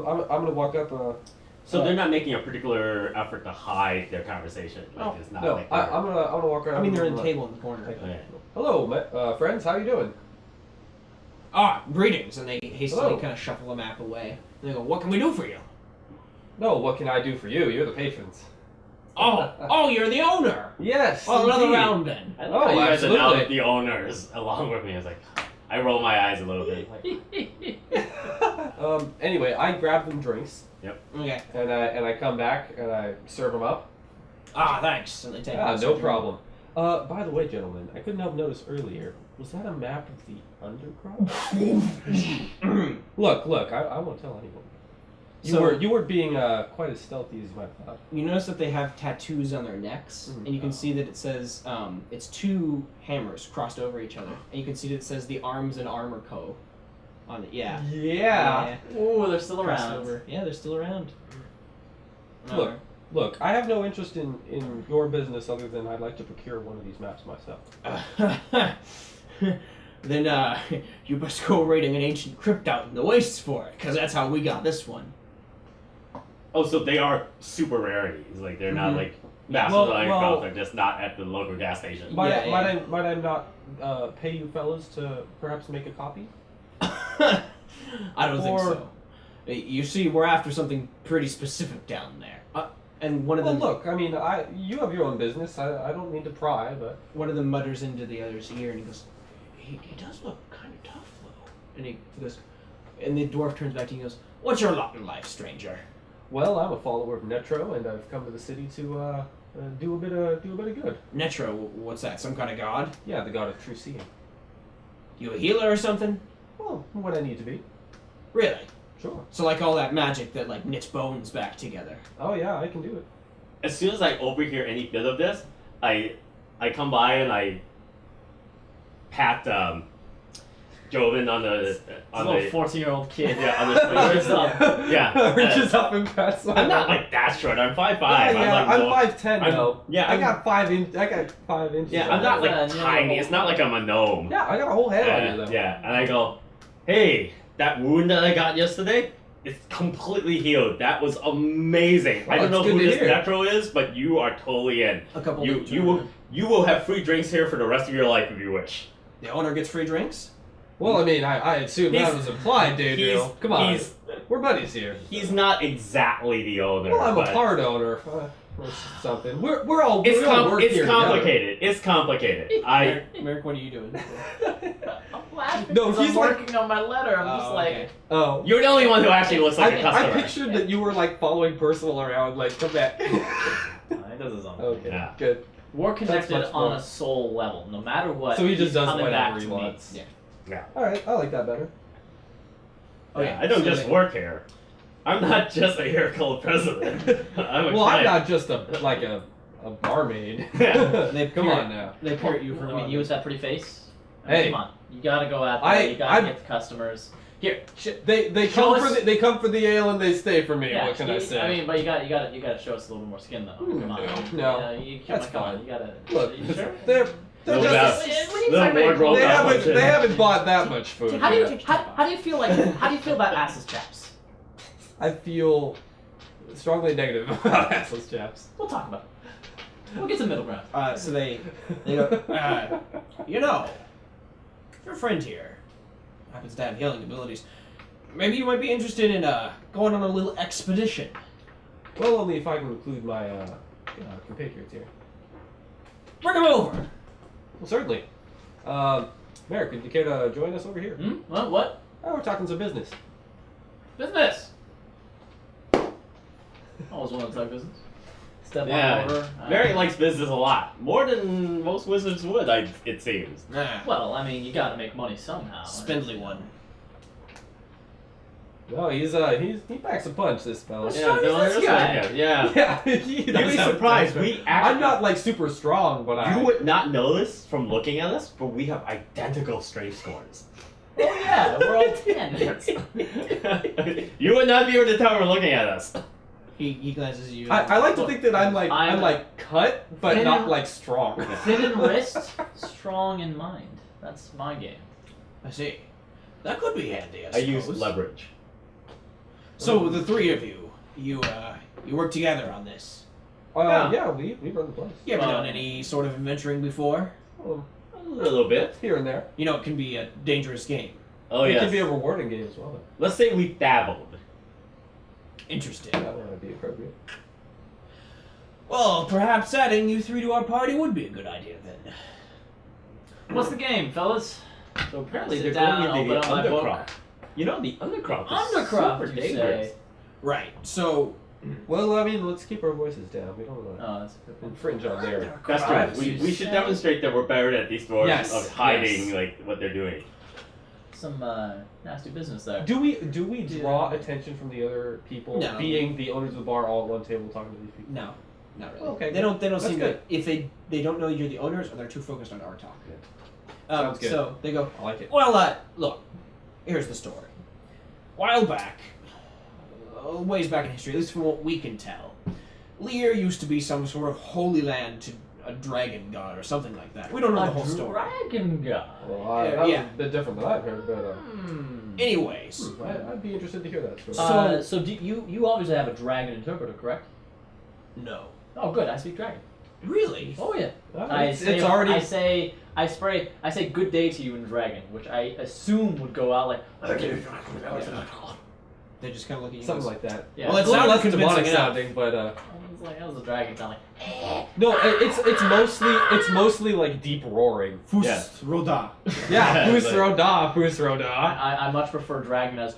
I'm gonna walk up. So they're not making a particular effort to hide their conversation. Like it's not. No, like I'm gonna walk around. I mean, they're in the table in the corner. Okay. Hello, friends. How you doing? Ah, greetings, and they hastily Hello. kind of shuffle the map away. And they go, "What can we do for you?" No, what can I do for you? You're the patrons. Oh, you're the owner. Yes. Oh, another indeed. round then. I love how you guys absolutely. are now the owners along with me. I was like, I roll my eyes a little bit. Like, Anyway, I grab them drinks. Okay. And I come back and I serve them up. Ah, thanks. And they take. it. No problem. By the way, gentlemen, I couldn't help notice earlier. Was that a map of the Undercroft? Look, I won't tell anyone. You were being quite as stealthy as you might have thought. You notice that they have tattoos on their necks, and you can see that it says it's two hammers crossed over each other, and you can see that it says the Arms and Armor Co. on it. Yeah. Yeah. Ooh, they're still Crossed around. over. Yeah, they're still around. Look, I have no interest in your business other than I'd like to procure one of these maps myself. Then you best go raiding an ancient crypt out in the wastes for it, because that's how we got this one. oh, so they are super rarities. Like they're not like massive Well, Undercroft. They're just not at the local gas station. Might Yeah, I not pay you fellas to perhaps make a copy? I don't think so. You see, we're after something pretty specific down there. And one of them. Look, I mean, you have your own business. I don't mean to pry, but One of them mutters into the other's ear, and he goes, "He does look kind of tough, though." And he goes, and the dwarf turns back to you and goes, "What's your lot in life, stranger?" well, I'm a follower of Netro, and I've come to the city to do a bit of good. Netro, what's that? Some kind of god? Yeah, the god of true seeing. You a healer or something? Well, what I need to be. Really? Sure. So like all that magic that like knits bones back together. Oh yeah, I can do it. As soon as I overhear any bit of this, I come by and I pat Jovan on the a little 14-year-old kid. yeah on the Reaches up. yeah. Reaches up and pats. I'm not like that short. I'm 5'5". Yeah, I'm like 5'10" though. Yeah, I got 5 inches. Yeah, on I'm it. not like Yeah, tiny. It's not like I'm a gnome. Yeah, I got a whole head on you though. Yeah, and I go, hey, that wound that I got yesterday, it's completely healed. That was amazing. I don't it's know good who to this hear. Netro is, but you are totally in. A couple. You will have free drinks here for the rest of your life if you wish. The owner gets free drinks. Well, I mean, I assume that He's- was implied, Daedriel. Come on, he's- we're buddies here. He's not exactly the owner. Well, I'm a but part owner or something. We're all It's, we all work it's here complicated. It's complicated. Merek, what are you doing? I'm laughing No, because he's I'm like- working on my letter. I'm just like, okay. Oh. You're the only one who actually looks like a I customer. pictured that you were like following Percival around, like, come back. he does his own. Okay, Yeah. good. We're connected much on more. a soul level. No matter what, So he just he's does coming whatever back he to me. wants. Yeah. Yeah. Alright, I like that better. Yeah, I don't so just they- work here. I'm not just a here called president. I'm a Well, I'm client. not just a barmaid. Yeah. They Come peer- on now. They peer at you for I mean, you with that pretty face. I mean, Hey. come on, you gotta go out there. You gotta I'm- get the customers. Here, They Show come us- they come for the ale and they stay for me. yeah. What can I say? I mean, but you gotta show us a little bit more skin though. Come on. No. You, That's come on, fine. You gotta. Look, you sure? they're No just, doubt. What are you Little talking about? wardrobe malfunction. they haven't bought that much food. How do yet. you feel about assless chaps? I feel strongly negative about assless chaps. We'll talk about it. We'll get some middle ground. So they go, you know, your friend here happens to have healing abilities. Maybe you might be interested in going on a little expedition. Well, only if I can include my compatriots here. Bring them over. Well, certainly. Merek, would you care to join us over here? What? Oh, we're talking some business. Business. Always want to talk business. Step Yeah. on over. Merek likes business a lot. More than most wizards would, it seems. Well, I mean, you gotta make money somehow. Spindly one. No, he packs a punch, this fella. Yeah. this guy. Yeah. Yeah, he You'd does be have surprised. punch. We actually. I'm not like super strong, but You would not know this from looking at us, but we have identical strength scores. Oh yeah, we're all 10. You would not be able to tell we're looking at us. He glances at you. I like to think that I'm like cut, but thin- not like strong. Thin in wrist, strong in mind. That's my game. I see. That could be handy, I I use suppose. leverage. So the three of you, you work together on this. Yeah, we run the place. You ever done any sort of adventuring before? A little bit. Here and there. You know, it can be a dangerous game. Oh, It yes. can be a rewarding game as well. Let's say we dabbled. Interesting. That would be appropriate. Well, perhaps adding you three to our party would be a good idea then. What's the game, fellas? So apparently Sit they're down, going into the open up my book. Undercroft. You know, the Undercroft is Undercroft, super you dangerous. say? Right. So, Well, I mean, let's keep our voices down. We don't want to Oh, that's a good one. infringe on their. That's Undercroft, true. you We should say? demonstrate that we're better at these dwarves Yes, of hiding yes. like what they're doing. Some nasty business there. Do we draw attention from the other people, No. being the owners of the bar, all at one table talking to these people? no. Not really. Okay, They don't That's seem good. to, if they don't know you're the owners or they're too focused on our talk. Sounds good. So they go, I like it. well, look, here's the story. While back, ways back in history, at least from what we can tell, Lear used to be some sort of holy land to a dragon god or something like that. We don't know the whole story. Dragon god. Well, that was a bit different than I've heard, but Anyways, I'd be interested to hear that story. So do you obviously have a dragon interpreter, correct? no. Oh, good. I speak dragon. Really? Oh yeah. It's already. I say good day to you in dragon, which I assume would go out like. They just kind of look at you. Something like that. Yeah. Well, It's it a little sounded less demonic convincing enough. sounding, but I was like, that was a dragon sound like. no, it's mostly like deep roaring. Fus Yeah. Roda. Yeah, It's who's like- Roda? I much prefer dragon as.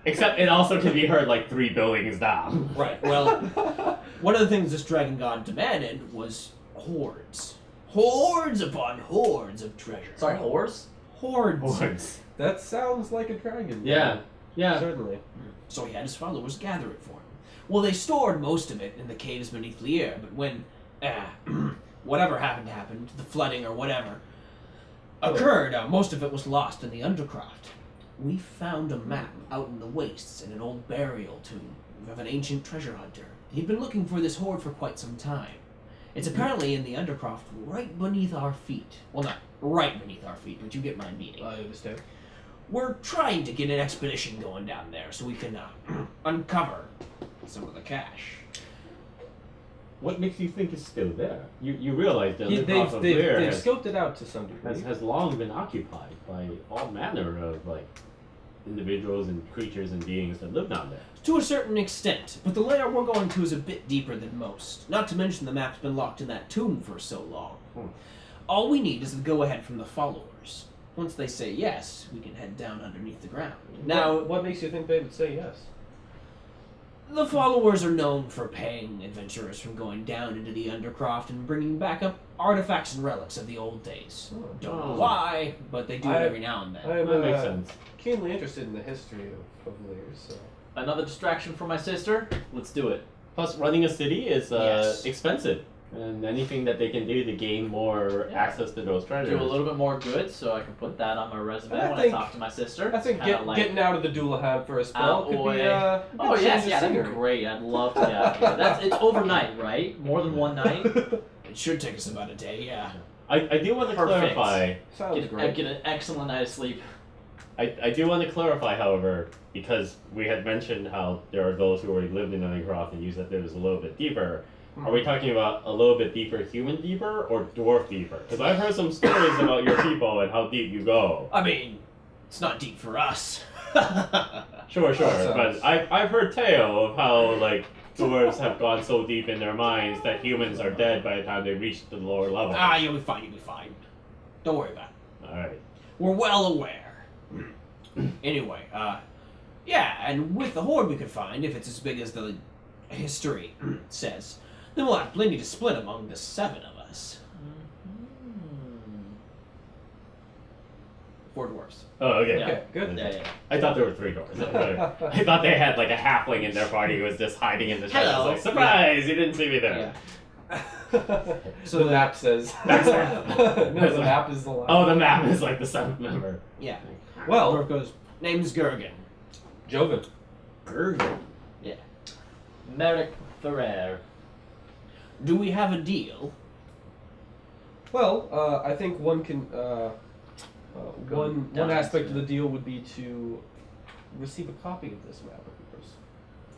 Except it also can be heard like 3 buildings down. Right. Well, one of the things this dragon god demanded was hordes. Hordes upon hordes of treasure. Sorry, horse. Hordes. Hordes. That sounds like a dragon. Yeah. Yeah. Certainly. So he had his followers gather it for him. Well, they stored most of it in the caves beneath Lier, but when whatever happened, the flooding or whatever occurred, most of it was lost in the Undercroft. We found a map out in the wastes in an old burial tomb of an ancient treasure hunter. He'd been looking for this hoard for quite some time. It's apparently in the Undercroft right beneath our feet. Well, not right beneath our feet, but you get my meaning. I understand. We're trying to get an expedition going down there so we can uncover some of the cash. What makes you think it's still there? You realize the They've Undercroft of Lear they've has, scoped it out to some degree. has long been occupied by all manner of like individuals and creatures and beings that live down there. To a certain extent, but the layer we're going to is a bit deeper than most. Not to mention the map's been locked in that tomb for so long. All we need is the go-ahead from the followers. Once they say yes, we can head down underneath the ground. Now, what makes you think they would say yes? the followers are known for paying adventurers from going down into the Undercroft and bringing back up artifacts and relics of the old days. Oh. Don't know why, but they do it every now and then. I'm That makes sense. keenly interested in the history of Lear, so. Another distraction for my sister. Let's do it. Plus, running a city is Yes. expensive, and anything that they can do to gain more Yeah. access to those treasures. Do a little bit more good, so I can put that on my resume I when think- I talk to my sister. I think Kinda like, getting out of the Doulahan for a spell could be Outway. a Oh good yes, change of yeah, that'd be scenery. great. I'd love to get out of here. It's overnight, right? More than one night. It should take us about a day, yeah. I do want to Perfect. clarify. Sounds great. Get an excellent night of sleep. I do want to clarify, however, because we had mentioned how there are those who already lived in Undercroft and used that it was a little bit deeper. Are we talking about a little bit deeper human deeper or dwarf deeper? Because I've heard some stories about your people and how deep you go. I mean, it's not deep for us. Sure, That but sounds- I've heard tale of how like dwarves have gone so deep in their minds that humans are dead by the time they reach the lower level. You'll be fine, you'll be fine. Don't worry about it. Alright. We're well aware. Anyway, yeah, and with the horde we could find, if it's as big as the history says, then we'll have plenty to split among the 7 of us. 4 dwarves. Oh, okay. Yeah. Okay, good. Yeah. I thought there were 3 dwarves. I thought they had like a halfling in their party who was just hiding in the shadows. Hello. Like, surprise! You didn't see me there. So the map says. That's no, the map is the line. Oh, the map is like the 7th member. Yeah. Well, Dwarf goes, name's Gergen. Jovan. Yeah. Merek the Rare. Do we have a deal? Well, I think one can. One down aspect to- of the deal would be to receive a copy of this map of yours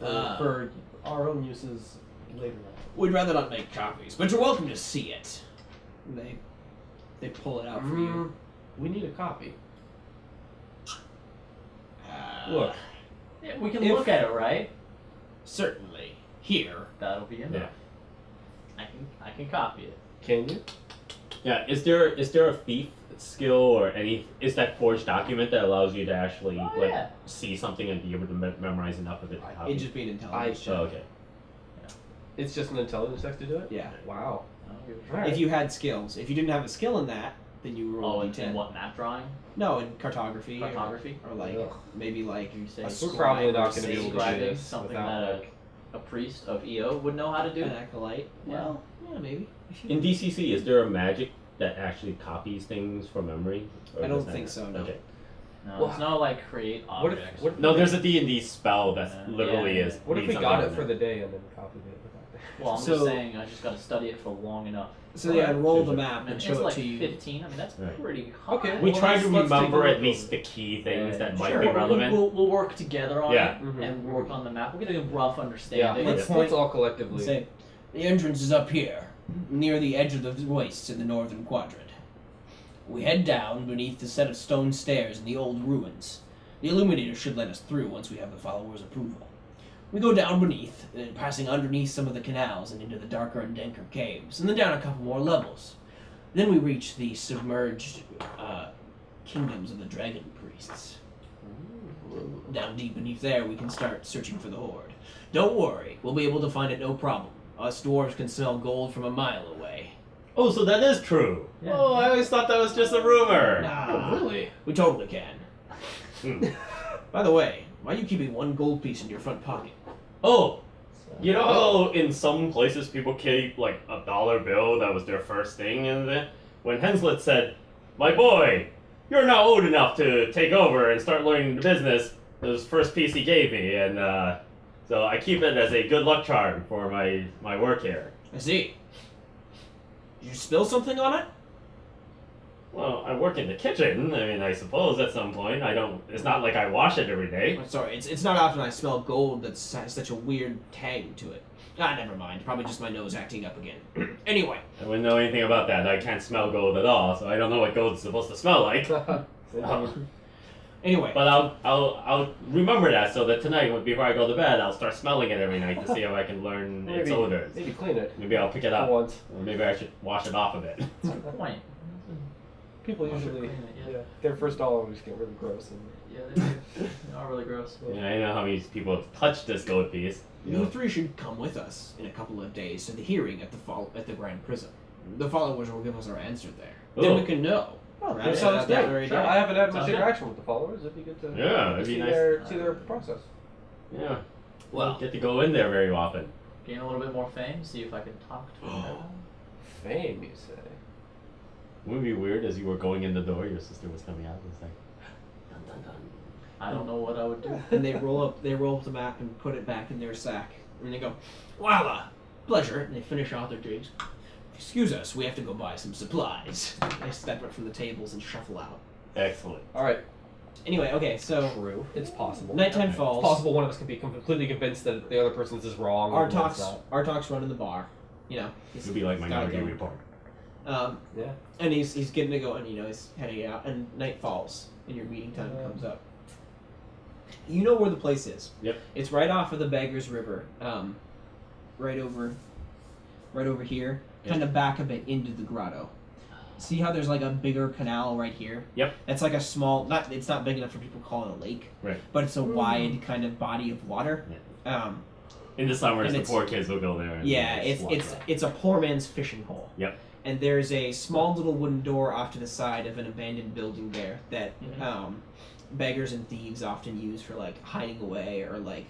Ah. for our own uses later on? We'd rather not make copies, but you're welcome to see it. They pull it out for you. We need a copy. Look, Yeah, we can If- look at it, right? certainly here. That'll be enough. I can copy it. Can you? Yeah, is there a thief skill or any? Is that forged document that allows you to actually Oh, like yeah. see something and be able to memorize enough of it to copy? It'd just be an intelligence Oh, check. okay. It's just an intelligence check to do it? Yeah. Wow. I'll give it a All try. right. If you had skills. If you didn't have a skill in that, then you roll Oh, a in d10. what, map drawing? No, in cartography. Cartography? Or like, Ugh. maybe like You say a We're scribe probably or not going to be able to do describing this something without that like. a priest of EO would know how to do. an acolyte. Yeah. Well, yeah, maybe. If you- In DCC, is there a magic that actually copies things from memory? Or I don't does that think not? so, no. Okay. No, Well, it's not like create What if- objects. what if- No, there's a D&D spell that Yeah. literally Yeah. is. What if we reads got something it on for there. the day and then copied it without that? Well, I'm So- just saying, I just got to study it for long enough. So yeah, and roll the Sure. map And and it's show it like to you. 15. I mean, that's Right. pretty high. Okay. We Well, try to let's take a remember look at least over the key things that might Sure, be relevant. We'll work together on Yeah. it Mhm. and work on the map. We'll get a rough Yeah, understanding. let's all collectively. Say, the entrance is up here, near the edge of the wastes in the northern quadrant. We head down beneath the set of stone stairs in the old ruins. The illuminator should let us through once we have the followers' approval. We go down beneath, passing underneath some of the canals and into the darker and danker caves, and then down a couple more levels. Then we reach the submerged kingdoms of the dragon priests. Down deep beneath there, we can start searching for the horde. Don't worry, we'll be able to find it no problem. Us dwarves can smell gold from a mile away. Oh, so that is true. Yeah. Oh, I always thought that was just a rumor. Nah, really? we totally can. Hmm. By the way, why are you keeping one gold piece in your front pocket? Oh, you know how in some places people keep like a dollar bill that was their first thing, and then when Henslet said, "My boy, you're now old enough to take over and start learning the business," it was the first piece he gave me, and so I keep it as a good luck charm for my work here. I see. Did you spill something on it? Well, I work in the kitchen. I mean, I suppose at some point I don't. It's not like I wash it every day. I'm sorry, it's not often I smell gold that has such a weird tang to it. Ah, never mind. Probably just my nose acting up again. Anyway, I wouldn't know anything about that. I can't smell gold at all, so I don't know what gold's supposed to smell like. anyway. But I'll remember that so that tonight, before I go to bed, I'll start smelling it every night to see if I can learn its odors. Maybe clean it. Maybe I'll pick it For up, once. or maybe I should wash it off a bit. That's a good point. People I should usually, clean it, yeah, their first dollar always get really gross. And, Yeah, they do. They are really gross. Yeah, I know how many people have touched this gold piece. You three should come with us in a couple of days to the hearing at the Grand Prism. The followers will give us our answer there. Then we Oh. can know. Oh, Perhaps that sounds that great. very Sure. day. I haven't had much Sounds good. interaction with the followers. It'd be good to Yeah, it'd be see nice. their process. Yeah. Well, Don't get to go in there very often. Gain a little bit more fame, see if I can talk to them. Fame, you say? Wouldn't it be weird as you were going in the door, your sister was coming out and it's like, dun dun dun. I don't know what I would do. and they roll up the map and put it back in their sack. And they go, "Voila, pleasure." And they finish off their drinks. Excuse us, we have to go buy some supplies. They step up from the tables and shuffle out. Excellent. All right. Anyway, okay, so True. It's possible. nighttime It's falls. possible one of us can be completely convinced that the other person's is wrong. and one's not. Artok's running the bar. You know, This would be like gotta Minority go. Report. Yeah. And he's getting to go, and he's heading out, and night falls, and your meeting time comes up. You know where the place is. Yep. It's right off of the Beggars River, right over here, Yep. kind of back a bit into the grotto. See how there's like a bigger canal right here? Yep. It's like a small, it's not big enough for people to call it a lake, Right. but it's a wide kind of body of water. In the summers, And the it's- poor kids will go there. And Yeah, just watch that. it's a poor man's fishing hole. Yep. And there's a small little wooden door off to the side of an abandoned building there that Mhm. beggars and thieves often use for like hiding away or like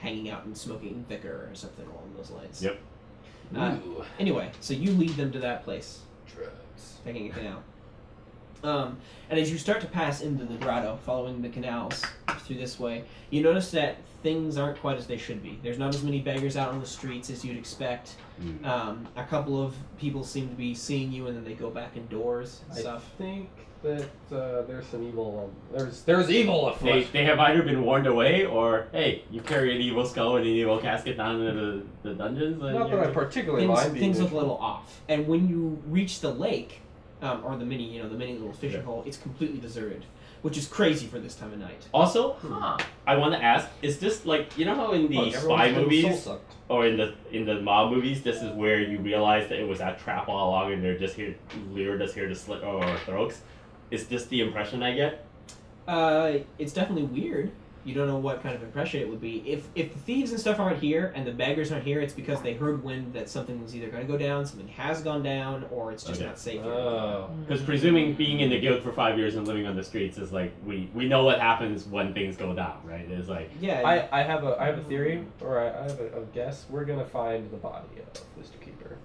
hanging out and smoking thicker or something along those lines. Yep. Ooh. Anyway, so you lead them to that place, Drugs. taking a canal. And as you start to pass into the grotto, following the canals through this way, you notice that things aren't quite as they should be. There's not as many beggars out on the streets as you'd expect. Mm. A couple of people seem to be seeing you, and then they go back indoors and I stuff. think that there's some evil. There's evil afoot. They have either been warned away, or hey, you carry an evil skull and an evil casket down into the dungeons. And Not that I particularly mind being things look a visual. little off. And when you reach the lake, or the mini little fishing Yeah. hole, it's completely deserted, which is crazy for this time of night. Also, Huh. I want to ask: is this like, you know how in the Look, spy everyone's getting movies soul-sucked. or in the mob movies, this is where you realize that it was that trap all along, and they're just here, lured us here to slit our throats? Is this the impression I get? It's definitely weird. You don't know what kind of impression it would be. If the thieves and stuff aren't here and the beggars aren't here, it's because they heard wind that something was either going to go down, something has gone down, or it's just Okay. not safe here. Oh. Because presuming being in the guild for 5 years and living on the streets is like we know what happens when things go down, right? It's like Yeah. I have a theory, or I have a guess. We're gonna find the body of Mr. Keeper.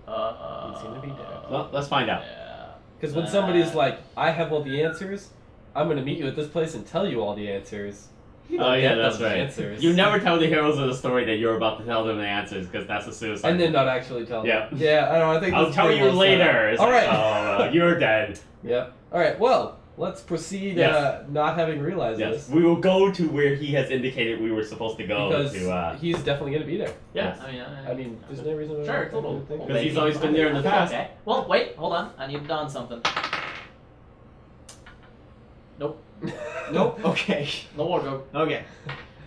He seemed to be dead. well, let's find out. Yeah. Because when somebody's like, "I have all the answers," I'm gonna meet you at this place and tell you all the answers. You don't Oh yeah, get that's those right. answers. You never tell the heroes of the story that you're about to tell them the answers because that's a suicide. and then not actually tell Yeah. them. Yeah, I don't know. I think I'll this tell pretty you well set later. up. It's All like, right. oh, you're dead. Yep. All right. Well, let's proceed. Yes. Not having realized Yes, this, we will go to where he has indicated we were supposed to go because to. he's definitely gonna be there. Yes. I mean, There's no reason. Sure, to total. think. Because he's always been there in the past. Okay. Well, wait, hold on. I need to don something. Nope. Nope. Okay. No wardrobe. Okay.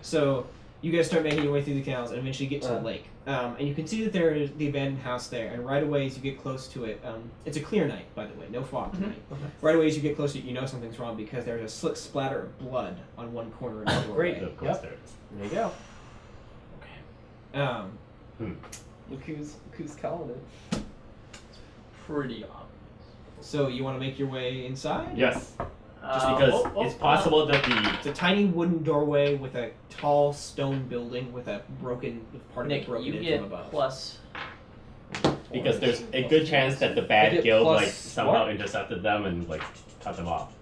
So you guys start making your way through the canals and eventually get to the lake. And you can see that there is the abandoned house there. And right away as you get close to it, it's a clear night, by the way, no fog tonight. Right away as you get close to it, you know something's wrong because there's a slick splatter of blood on one corner of the doorway. Great. Of course Yep. there is. There you go. Um, Look who's calling it. Pretty obvious. so you want to make your way inside? Yes. Just because it's possible that the It's a tiny wooden doorway with a tall stone building with a broken part of Nick, it broken you in get from above. plus. because there's a good chance that the I bad get guild plus like somehow what? intercepted them and like cut them off.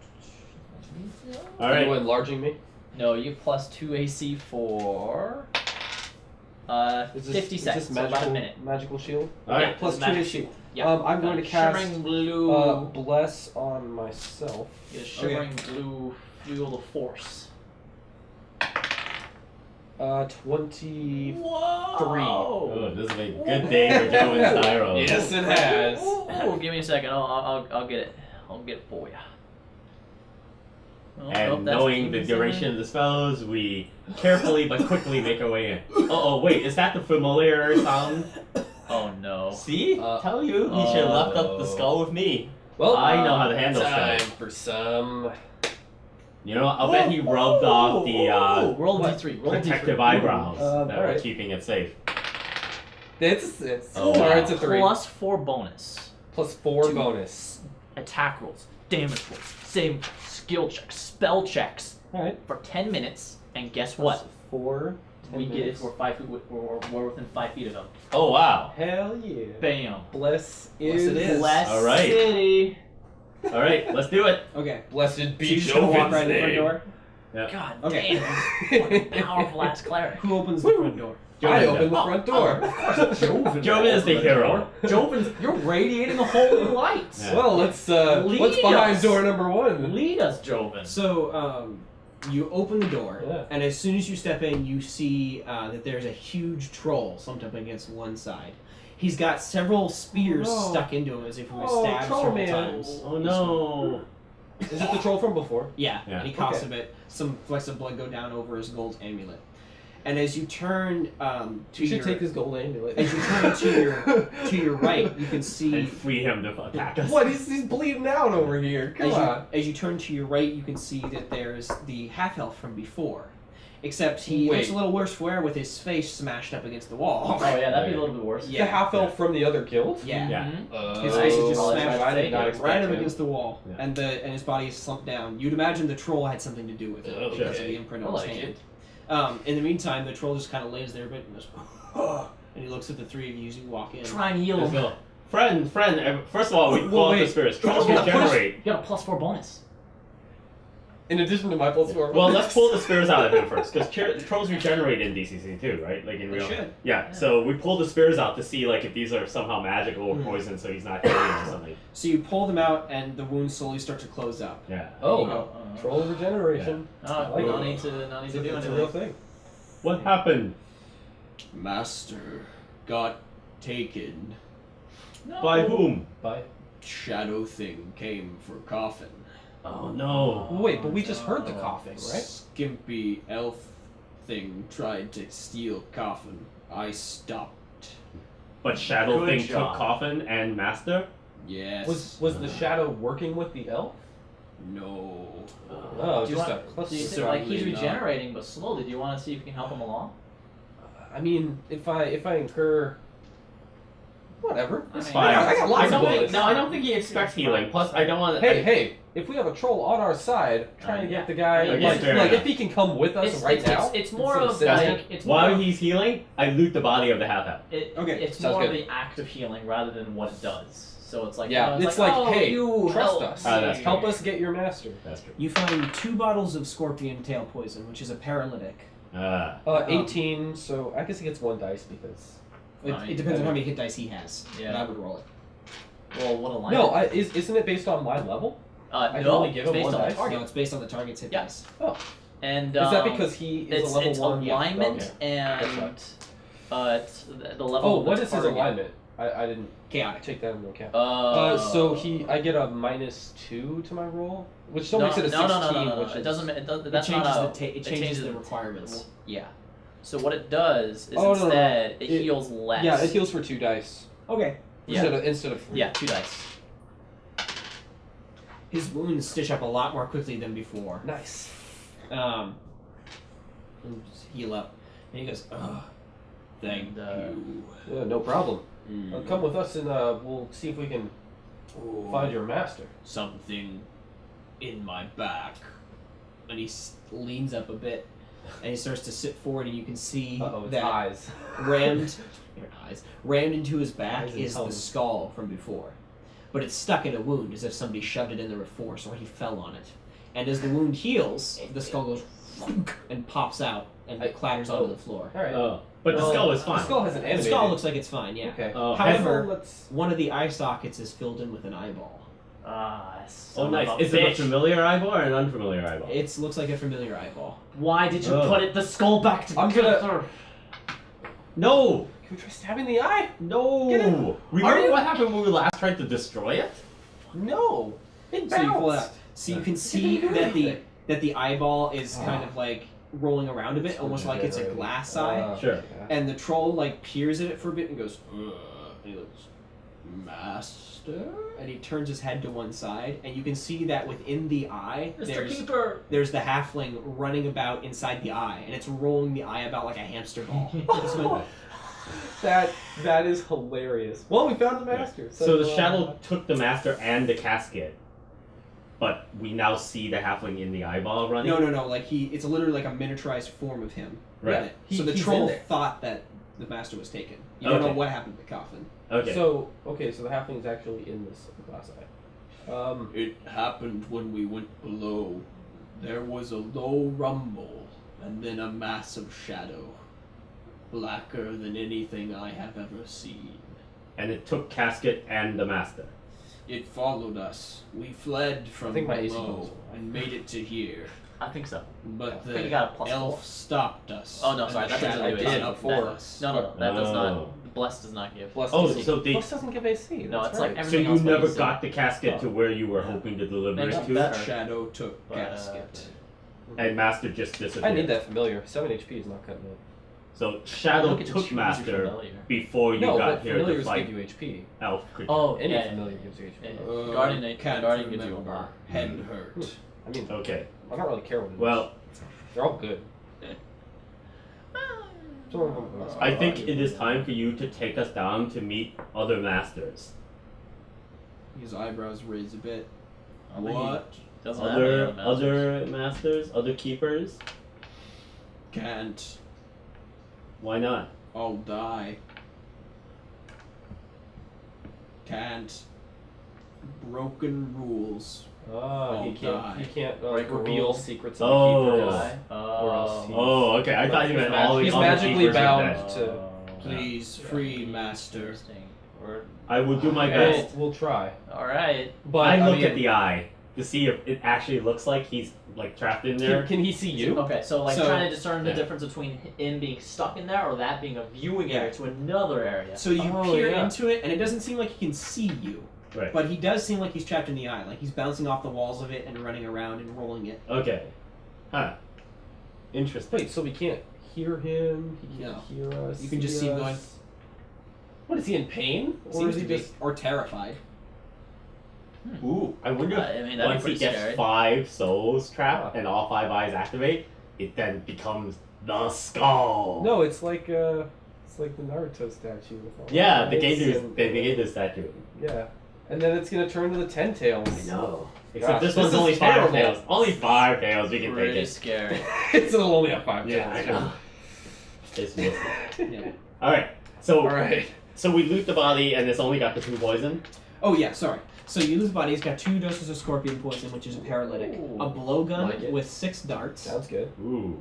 All Are you right. enlarging me? No, you have plus 2 AC for. Is this, 50 is seconds, this so magical, about a minute. magical shield? All right. Yeah, Plus it's 2 magic AC. shield. Yeah. I'm going to cast Shimmering blue. bless on myself. Get a shimmering blue fuel of force. 23. Oh, this is a good day for Jovan Styro. Yes, it has. Oh, give me a second. I'll get it. I'll get it for you. Oh, And nope, that's knowing the easy. duration of the spells, we carefully but quickly make our way in. Oh, wait, is that the familiar sound? Oh no. See? Tell you, he should have left up the skull with me. Well, I know how to handle time spells. for some. You know, I'll bet he rubbed off the Roll What? D3. Roll protective D3. eyebrows that were alright. keeping it safe. It's Oh, or wow. it's a 3. Plus 4 bonus. Plus 4 Two. bonus. Attack rolls, damage rolls, save, skill checks, spell checks Alright. for 10 minutes. And guess what? 4. We get it. We're 5 feet. We're within 5 feet of them. Oh, wow. Hell yeah. Bam. Bless Bless is. it is. Bless All right. City. Alright, let's do it. Okay. Blessed So be you just gonna walk Jovan's right in the front name. door? Yep. God Okay. damn. Fucking powerful ass cleric. Who opens the front door? I Jovan opened the does. front door. Jovan. Jovan is the hero. Jovan, you're radiating a holy light. Yeah. Well, what's Lead behind us. door number 1? Lead us, Jovan. So, you open the door, Yeah. and as soon as you step in, you see that there's a huge troll slumped up against one side. He's got several spears Oh, no. stuck into him as if he was Oh, stabbed troll several man. times. Oh no. Is it the troll from before? Yeah, Yeah. and he coughs Okay. a bit. Some flecks of blood go down over his gold amulet. And as you turn to You should your take his gold amulet. as you turn to your right, you can see And free him to attack us. What? He's bleeding out over here. Come on. as you turn to your right, you can see that there's the half elf from before, except he looks Wait. a little worse for wear with his face smashed up against the wall. Oh yeah, that'd be a little bit worse. Yeah. The half elf from the other guild? Yeah. Yeah. Mhm. His face is just Oh, smashed I did not expect right up him. against the wall, Yeah. and his body is slumped down. You'd imagine the troll had something to do with it because of Okay. the imprint I on his like hand. it. In the meantime, the troll just kind of lays there a bit and goes, and he looks at the three of you as you walk in. Try and heal Let's him. go. Friend, first of all, we Well, pull out the wait. spirits. Trolls You can got generate. You got a +4 bonus. In addition to my +4. Well, let's pull the spears out of him first, because trolls regenerate in DCC too, right? Like in They real. should. Yeah. So we pull the spears out to see like if these are somehow magical or poison, so he's not healing or something. So you pull them out, and the wounds slowly start to close up. Yeah. Oh, troll regeneration. Oh, like no it. need to It's do a anything. real thing. What happened? Master got taken. No. By whom? Bye. Shadow thing came for coffin. Oh no. Wait, but we just heard the coughing, right? Skimpy elf thing tried to steal coffin. I stopped. But Shadow Good Thing job. took Coffin and Master? Yes. Was the shadow working with the elf? No. Oh, Do you just want- a plus. Do you think, Certainly like he's not. regenerating, but slowly? Do you want to see if you can help him along? I mean, if I incur, whatever. I It's mean, fine. I got lots I of don't think, bullets. no, I don't think he expects healing. Plus, I don't want to. Hey, if we have a troll on our side, trying to Yeah. get the guy, I mean, like, fair like enough. if he can come with us right now. It's more instead of sitting like there. it's more While of, he's healing, I loot the body of the half-elf. Okay, It's sounds more good. of the act of healing rather than what it does. So it's like Yeah, you know, it's like, oh, hey, you trust help us. Ah, that's me. Help us get your master. That's true. You find 2 bottles of scorpion tail poison, which is a paralytic. 18, so I guess he gets 1 dice because. It depends on how many hit dice he has. Yeah. But I would roll it. Well, what a line. No, isn't it based on my level? I can no, only give it's him based one on the dice? target. No, it's based on the target's hit Yeah. dice. Oh, And is that because he is it's a level it's 1? alignment Yeah. Okay. and it's the level. Oh, of the what is his target. alignment? I didn't Chaotic. take that into account. So I get a -2 to my roll, which still no, makes it a no, 16. no. Which It is, doesn't. It does, It that's changes not the it changes the requirements. Yeah. So what it does is Oh, no, no. instead it It- heals less. Yeah, it heals for 2 dice Okay. Yeah. instead of 3. Yeah, 2 dice. His wounds stitch up a lot more quickly than before. Nice. And just heal up. And he goes, ugh. Thank And, you. Yeah, no problem. Mm. Come with us and we'll see if we can find your master. Something in my back. And he leans up a bit, and he starts to sit forward, and you can see Uh-oh, it's that eyes. rammed rammed into his back Eyes and is the tongue. skull from before, but it's stuck in a wound as if somebody shoved it in there with force or he fell on it. And as the wound heals, the skull goes and pops out and clatters onto the floor. All right. Oh, but the skull is fine. The skull has an The animated. skull looks like it's fine, yeah. Okay. Oh, However, let's. one of the eye sockets is filled in with an eyeball. Ah, Oh, son nice. of a Is it a bitch. familiar eyeball or an unfamiliar eyeball? It looks like a familiar eyeball. Why did you Oh. put the skull back I'm together? gonna- No! Can we try stabbing the eye? No! Get it? Remember what happened when we last tried to destroy it? No. It So you pull it bounced. out. So you can see didn't do that the anything. that the eyeball is kind of like rolling around a bit, almost like it's a glass eye. Sure. And the troll like peers at it for a bit and goes, ugh. And he looks, Master? And he turns his head to one side, and you can see that within the eye, Mr. Keeper! there's the halfling running about inside the eye, and it's rolling the eye about like a hamster ball. It's going, That is hilarious. Well, we found the master. So the shadow took the master and the casket, but we now see the halfling in the eyeball running? no, like it's literally like a miniaturized form of him. Right. in it. So the He's troll in there. thought that the master was taken. You don't know Okay. what happened to the coffin. Okay. So the halfling is actually in this glass eye. It happened when we went below. There was a low rumble, and then a massive shadow. Blacker than anything I have ever seen. and it took casket and the master. It followed us. We fled from think my AC below bonus will- and made it to here. I think so. But I the think you got a +4. elf stopped us. Oh, no, and sorry, the that doesn't shadow do I did came before. at us. No, that does Oh. not. Bless does not give. Plus Oh, AC. so they- Plus doesn't give AC. No, that's it's like right. every- So Everything you else never was- got the casket to where you were hoping to deliver Makes it it to, better. Shadow took But, casket. and master just disappeared. I need that familiar. 7 HP is not cutting it. So Shadow Look at your took choose your master familiar. before you No, got but here to familiars fight give you HP. elf creature. Oh, Any yeah. familiar gives you HP. Yeah. Guardian- can't Guardian gives you a remember. bar. Head hurt. I mean, Okay. I don't really care what it is. Well, They're all good. Some of them are I think it is time for you to take us down to meet other masters. His eyebrows raise a bit. Other What? Doesn't have any Other masters. masters, other keepers. Can't. Why not? I'll die. Can't. Broken rules. He can't. He can't reveal secrets of Oh. the keepers. Or else he's- Oh, okay. I thought you meant all the He's all the magically keepers are bound dead. to. Please, free master. Interesting. Or I will do my best. We'll try. all right. But I look mean, at the eye to see if it actually looks like he's like trapped in there. Can he see you? Okay, so So- trying to discern the Yeah. difference between him being stuck in there or that being a viewing area to another area. So you Oh, peer yeah. into it, and it doesn't seem like he can see you. Right. But he does seem like he's trapped in the eye, like he's bouncing off the walls of it and running around and rolling it. Okay. Huh. Interesting. Wait, so we can't hear him? He can't No. hear us? You can just see him us? going. What is he in pain? Or Seems is to he be, just? or terrified. Ooh, I wonder I mean, if that'd be once he pretty gets scary. 5 souls trapped and all 5 eyes activate, it then becomes the skull. No, it's like the Naruto statue with all Yeah, the the eyes Gator's and- the Gator statue. Yeah, and then it's gonna turn to the 10 tails. I know. Except Gosh, this this one's is only 5 terrible. tails. Only 5 tails. We can take Pretty it. scary. It'll only have 5 Yeah, I tails. know. It's mostly. Yeah. All right. So All right. so we loot the body and it's only got the 2 poison. Oh yeah, sorry. So you lose body. He's got 2 doses of scorpion poison, which is a paralytic. Ooh. A blowgun Like it. with 6 darts. Sounds good. Ooh.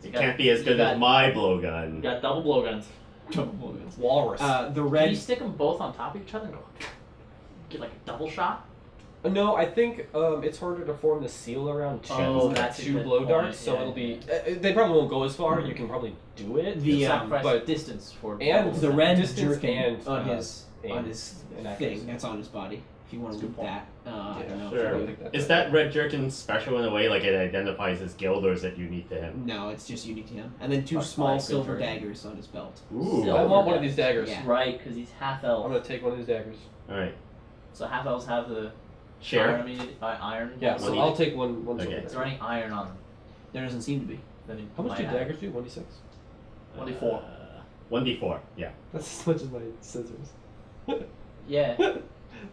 You It got- can't be as you good got- as my You blowgun. got double blowguns. Double blowguns. Walrus. The Can you red. stick them both on top of each other and go get like a double shot? No, I think it's harder to form the seal around two, Oh, that's a 2 good blow point, darts, so yeah. it'll be. They probably won't go as far. You can probably do it. The, Sacrifice but distance for and double The shot. red distance jerkin and, on uh, his aim thing and accuracy. that's on his body. If you want to That's a loot good that, I Yeah, don't know. Sure. I don't think that's Is it. that red jerkin special in a way, like it identifies his guild, or is it unique to him? No, it's just unique to him. And then 2 I small like the silver jerkin. daggers on his belt. Ooh. Silver I want one of these daggers. Yeah. Right, because he's half I'm elf. gonna take one of these daggers. All right. So half elves have the Share. iron. Yeah, One so each. I'll take one. Okay. silver Is there any iron on them? There doesn't seem to be. Then How much do might have. daggers do? 1d6. 1d4. 1d4. Yeah. That's as much as my scissors. Yeah, you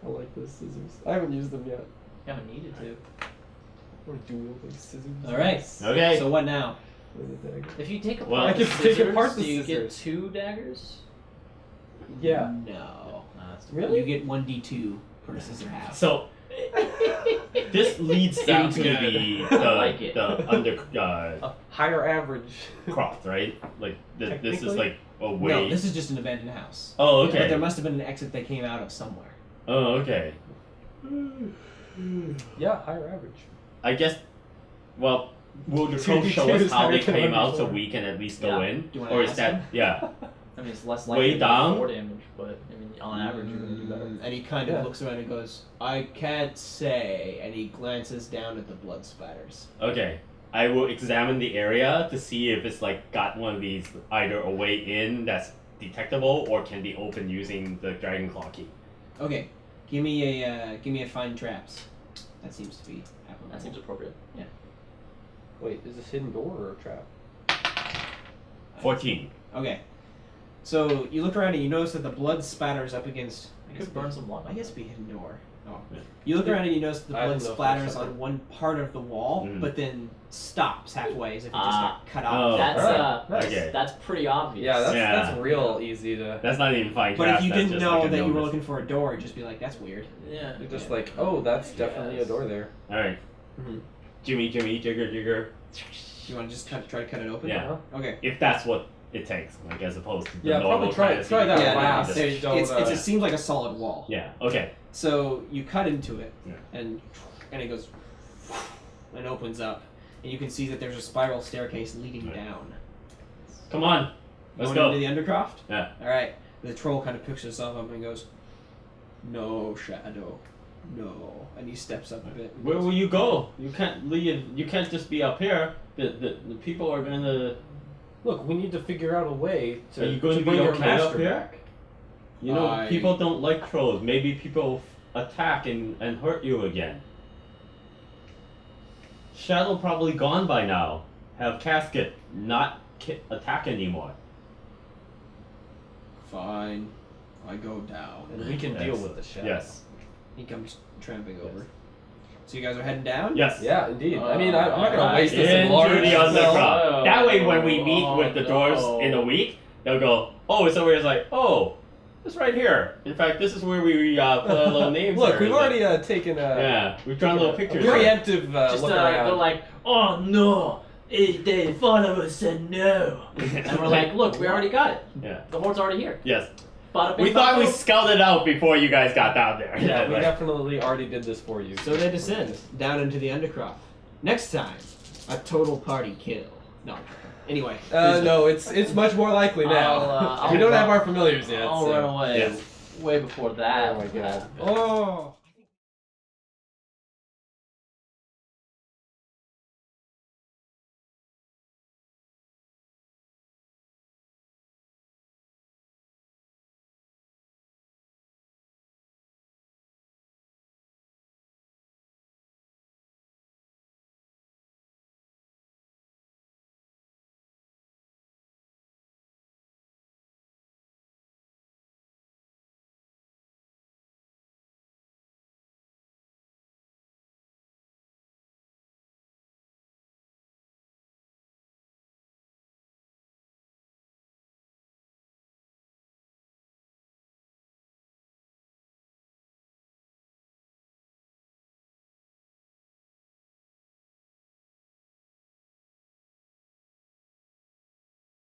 I like those scissors. I haven't used them yet. haven't needed to. Or dual like scissors. All right. Nice. Okay. So what now? With a dagger. If you take apart Well, I the can take scissors, apart the do you get scissors. 2 daggers? Yeah. No. Really? You get 1d2 per scissor half. So this leads Sounds into good. the I like it. A higher average. croft, right? Like this is Technically? like a way. No, this is just an abandoned house. Oh, But there okay. must have been an exit they came out of somewhere. Oh, okay. Yeah, higher average. I guess. Well, will the Two troll show us D2s how they higher than came out so 1d4. we can at least go Yeah. in, Do you wanna or is ask that him? yeah? I mean, it's less Way likely to down? do 4 damage, but I mean, on average, you're gonna do better. And he kind of Yeah. looks around and goes, I can't say. And he glances down at the blood spatters. Okay. I will examine the area to see if it's like got one of these either a way in that's detectable or can be opened using the dragon claw key. Okay, give me a find traps. That seems to be applicable. That seems appropriate. Wait, is this hidden door or a trap? 14. Okay, so you look around and you notice that the blood spatters up against. You could burn some blood. I guess it'd be hidden door. Oh. Yeah. You look around and you notice the I blood didn't know if splatters there's on something. one part of the wall, Mm. but then stops halfway as if it just Ah. got cut Oh, off. That's alright. Okay. that's pretty obvious. Yeah, that's Yeah. real easy to. That's not even fine But traps, if you that's didn't just know like a that you were notice. looking for a door, you'd just be like, that's weird. Yeah. You're just Yeah. like, oh, that's definitely a door there. Alright. Mhm. Jimmy, jigger, jigger. You want to just try to cut it open? Yeah. Okay. If that's what it takes, like as opposed to the Yeah, normal probably try kind of that secret Yeah, door, last. just- There's- don't, it seems like a solid wall. Yeah, okay. So you cut into it, Yeah. and it goes and opens up, and you can see that there's a spiral staircase leading Right. down. Come on. Let's Going go. into the Undercroft. Yeah. All right. The troll kind of picks himself up and goes, "No shadow, no," and he steps up a bit. and Where goes, will you go? You can't leave. You can't just be up here. The people are gonna. Look, we need to figure out a way to. Are you going to bring be your okay master up here? back. You know, I- people don't like trolls. Maybe people attack and hurt you again. Shadow probably gone by now. Have casket not attack anymore. Fine, I go down. And we can deal with the shadow. Yes. He comes tramping over. So you guys are heading down? Yes. Yeah, indeed. I mean, I'm not gonna Alright. waste this in Into large. the Undercroft. No. That way, when we meet with the Oh, doors no. in a week, they'll go, "Oh, it's over here." It's like, "Oh, It's right here. In fact, this is where we put our little names. Look, there. we've already taken a Yeah, we've drawn little pictures. preemptive Just look around. they're like, oh no, the followers said no, and we're like, look, we already got it. Yeah. The horde's already here. Yes. Bada bing, We thought bada we boom. scouted out before you guys got down there. Yeah, we Like- definitely already did this for you. So they descend down into the Undercroft. Next time, a total party kill. No. Anyway. No, it's much more likely now. I'll we don't run- have our familiars yet. I'll so. run away Yes. way before that. Oh my god. happens. Oh.